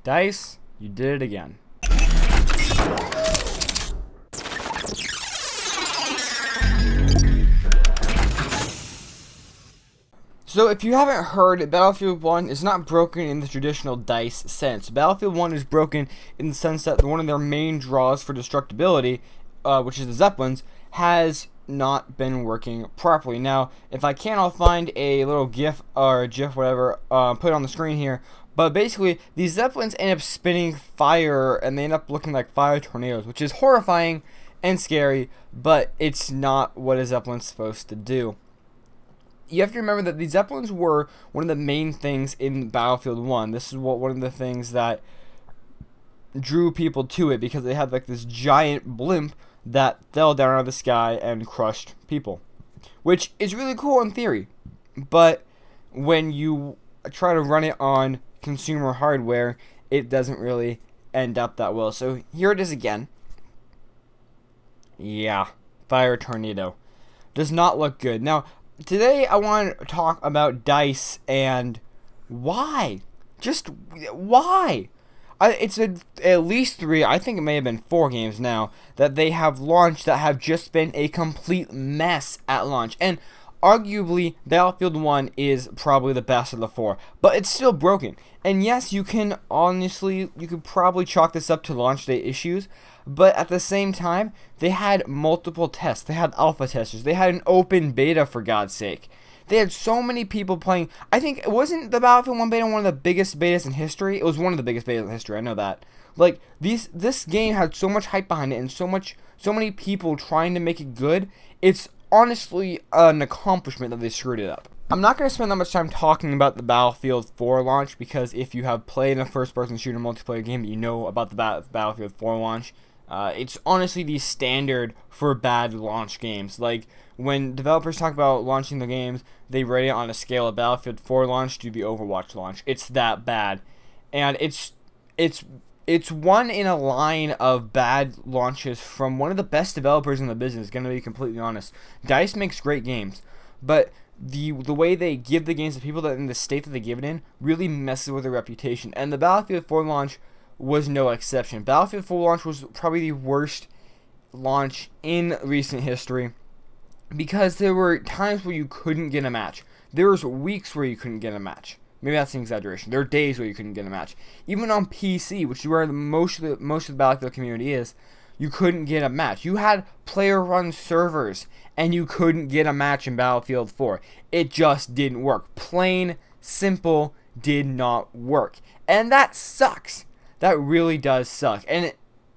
DICE, you did it again. So if you haven't heard, Battlefield 1 is not broken in the traditional DICE sense. Battlefield 1 is broken in the sense that one of their main draws for destructibility, which is the Zeppelins, has not been working properly. Now, if I can, I'll find a little GIF or a GIF, whatever, put it on the screen here. But basically, these Zeppelins end up spitting fire, and they end up looking like fire tornadoes, which is horrifying and scary, but it's not what a Zeppelin's supposed to do. You have to remember that the Zeppelins were one of the main things in Battlefield 1. This is one of the things that drew people to it, because they had like this giant blimp that fell down out of the sky and crushed people, which is really cool in theory, but when you try to run it on consumer hardware, it doesn't really end up that well. So here it is again. Yeah, fire tornado. Does not look good. Now, today I want to talk about DICE and why. Just why? It's at least 3, I think it may have been 4 games now, that they have launched that have just been a complete mess at launch. And arguably, Battlefield 1 is probably the best of the 4, but it's still broken. And yes, you could probably chalk this up to launch day issues, but at the same time, they had multiple tests. They had alpha testers. They had an open beta, for God's sake. They had so many people playing. I think, it wasn't the Battlefield 1 beta one of the biggest betas in history? It was one of the biggest betas in history, I know that. Like, this game had so much hype behind it, and so many people trying to make it good. It's honestly an accomplishment that they screwed it up. I'm not going to spend that much time talking about the Battlefield 4 launch, because if you have played a first-person shooter multiplayer game, you know about the Battlefield 4 launch. It's honestly the standard for bad launch games. Like, when developers talk about launching the games, they rate it on a scale of Battlefield 4 launch to the Overwatch launch. It's that bad. And it's one in a line of bad launches from one of the best developers in the business, gonna be completely honest. DICE makes great games, but the way they give the games to people that in the state that they give it in really messes with their reputation. And the Battlefield 4 launch was no exception. Battlefield 4 launch was probably the worst launch in recent history, because there were times where you couldn't get a match. There was weeks where you couldn't get a match. Maybe that's an exaggeration. There are days where you couldn't get a match. Even on PC, which is where most of the Battlefield community is, you couldn't get a match. You had player-run servers, and you couldn't get a match in Battlefield 4. It just didn't work. Plain, simple, did not work. And that sucks. That really does suck. And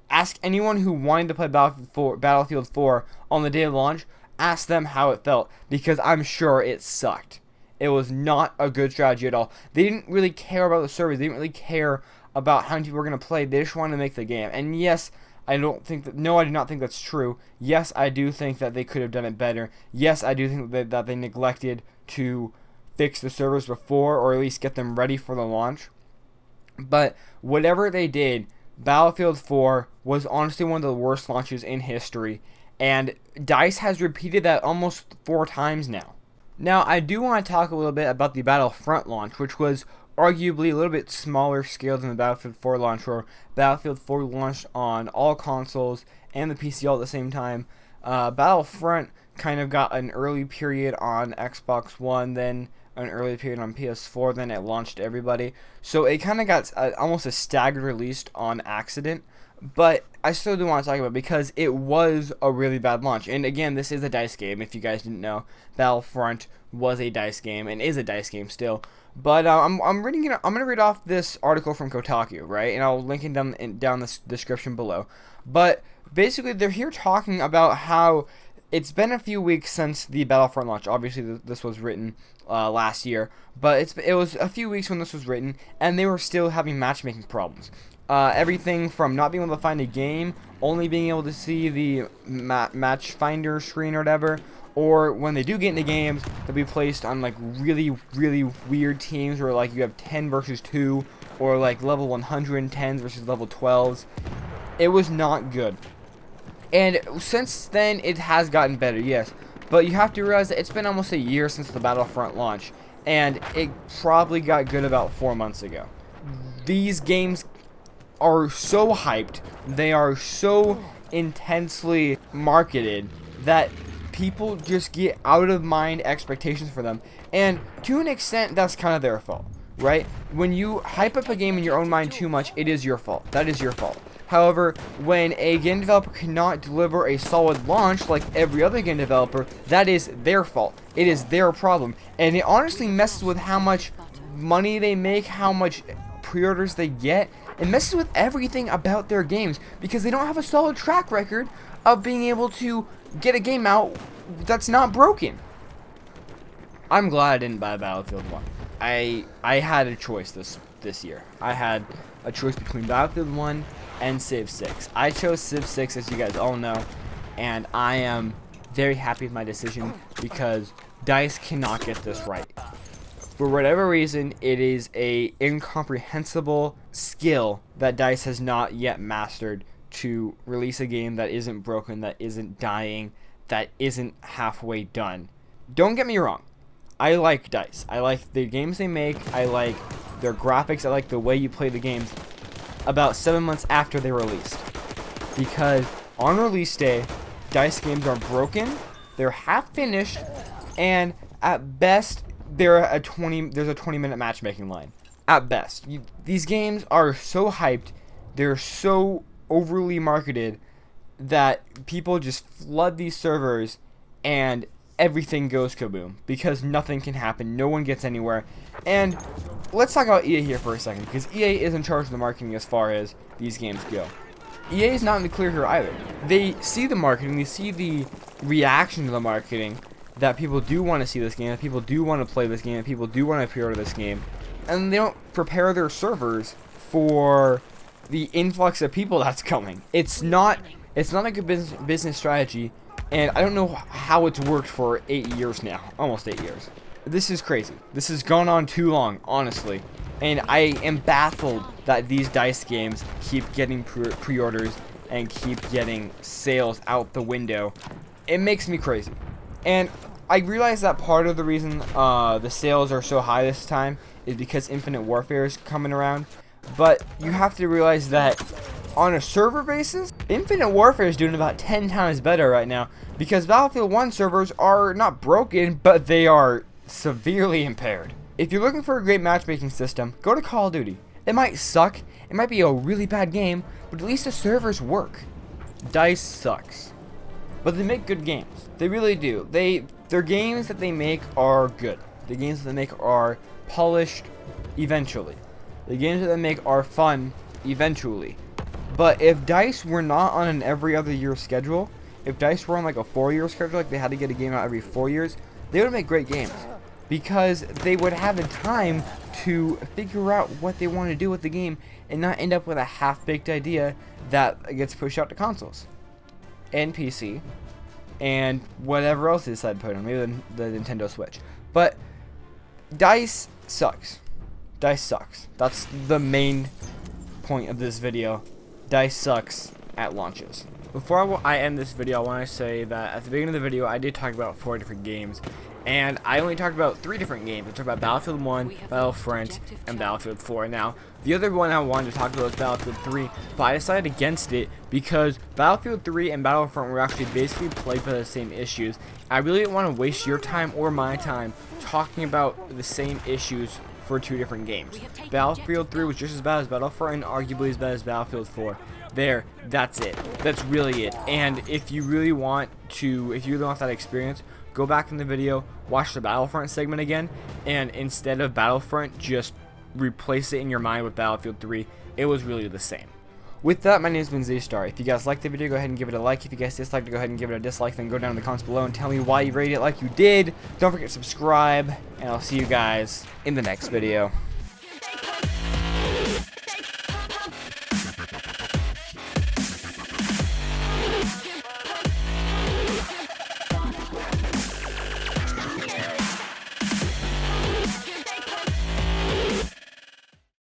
ask anyone who wanted to play Battlefield 4 on the day of launch, ask them how it felt, because I'm sure it sucked. It was not a good strategy at all. They didn't really care about the servers. They didn't really care about how many people were going to play. They just wanted to make the game. And yes, I do not think that's true. Yes, I do think that they could have done it better. Yes, I do think that they neglected to fix the servers before, or at least get them ready for the launch. But whatever they did, Battlefield 4 was honestly one of the worst launches in history, and DICE has repeated that almost 4 times now. Now, I do want to talk a little bit about the Battlefront launch, which was arguably a little bit smaller scale than the Battlefield 4 launch, where Battlefield 4 launched on all consoles and the PC all at the same time. Battlefront kind of got an early period on Xbox One, then an early period on PS4, then it launched to everybody. So it kind of got almost a staggered release on accident, but I still do want to talk about it because it was a really bad launch. And again, this is a DICE game. If you guys didn't know, Battlefront was a DICE game and is a DICE game still. But I'm gonna read off this article from Kotaku, right? And I'll link it down the description below. But basically, they're here talking about how it's been a few weeks since the Battlefront launch. Obviously, this was written last year, but it was a few weeks when this was written, and they were still having matchmaking problems. Everything from not being able to find a game, only being able to see the match finder screen or whatever, or when they do get into games, they'll be placed on like really, really weird teams where like you have 10 versus 2, or like level 110s versus level 12s. It was not good. And since then, it has gotten better, yes. But you have to realize that it's been almost a year since the Battlefront launch, and it probably got good about 4 months ago. these games are so hyped, they are so intensely marketed that people just get out of mind expectations for them, and to an extent that's kind of their fault, right? When you hype up a game in your own mind too much, it is your fault. That is your fault. However, when a game developer cannot deliver a solid launch like every other game developer, that is their fault. It is their problem, and it honestly messes with how much money they make, how much pre-orders they get. It messes with everything about their games because they don't have a solid track record of being able to get a game out that's not broken. I'm glad I didn't buy Battlefield 1. I had a choice this year. I had a choice between Battlefield 1 and Civ 6. I chose Civ 6, as you guys all know, and I am very happy with my decision because DICE cannot get this right. For whatever reason, it is a incomprehensible skill that DICE has not yet mastered to release a game that isn't broken, that isn't dying, that isn't halfway done. Don't get me wrong. I like DICE. I like the games they make. I like their graphics. I like the way you play the games about 7 months after they're released. Because on release day, DICE games are broken, they're half finished, and at best, there's a 20-minute matchmaking line. At best. These games are so hyped, they're so overly marketed that people just flood these servers and everything goes kaboom because nothing can happen, no one gets anywhere. And let's talk about EA here for a second, because EA is in charge of the marketing as far as these games go. EA is not in the clear here either. They see the marketing, they see the reaction to the marketing, that people do want to see this game, that people do want to play this game, that people do want to pre-order this game, and they don't prepare their servers for the influx of people that's coming. It's not a good business strategy, and I don't know how it's worked for 8 years now, almost 8 years. This is crazy. This has gone on too long, honestly, and I am baffled that these DICE games keep getting pre-orders and keep getting sales out the window. It makes me crazy. And I realize that part of the reason the sales are so high this time is because Infinite Warfare is coming around. But you have to realize that on a server basis, Infinite Warfare is doing about 10 times better right now because Battlefield 1 servers are not broken, but they are severely impaired. If you're looking for a great matchmaking system, go to Call of Duty. It might suck, it might be a really bad game, but at least the servers work. DICE sucks. But they make good games. They really do. Their games that they make are good. The games that they make are polished eventually. The games that they make are fun eventually. But if DICE were not on an every other year schedule, if DICE were on like a 4-year schedule, like they had to get a game out every 4 years, they would make great games. Because they would have the time to figure out what they want to do with the game and not end up with a half-baked idea that gets pushed out to consoles and PC and whatever else they decide to put on, maybe the Nintendo Switch. But DICE sucks. DICE sucks. That's the main point of this video. DICE sucks at launches. Before I end this video, I want to say that at the beginning of the video, I did talk about 4 different games, and I only talked about 3 different games. I talked about Battlefield 1, Battlefront, and Battlefield 4. Now, the other one I wanted to talk about was Battlefield 3, but I decided against it because Battlefield 3 and Battlefront were actually basically plagued by the same issues. I really didn't want to waste your time or my time talking about the same issues for 2 different games. Battlefield 3 was just as bad as Battlefront and arguably as bad as Battlefield 4. That's it. That's really it. And if you really want that experience, go back in the video, watch the Battlefront segment again, and instead of Battlefront, just replace it in your mind with Battlefield 3. It was really the same. With that, my name has been Z-Star. If you guys liked the video, go ahead and give it a like. If you guys disliked it, go ahead and give it a dislike. Then go down in the comments below and tell me why you rated it like you did. Don't forget to subscribe, and I'll see you guys in the next video.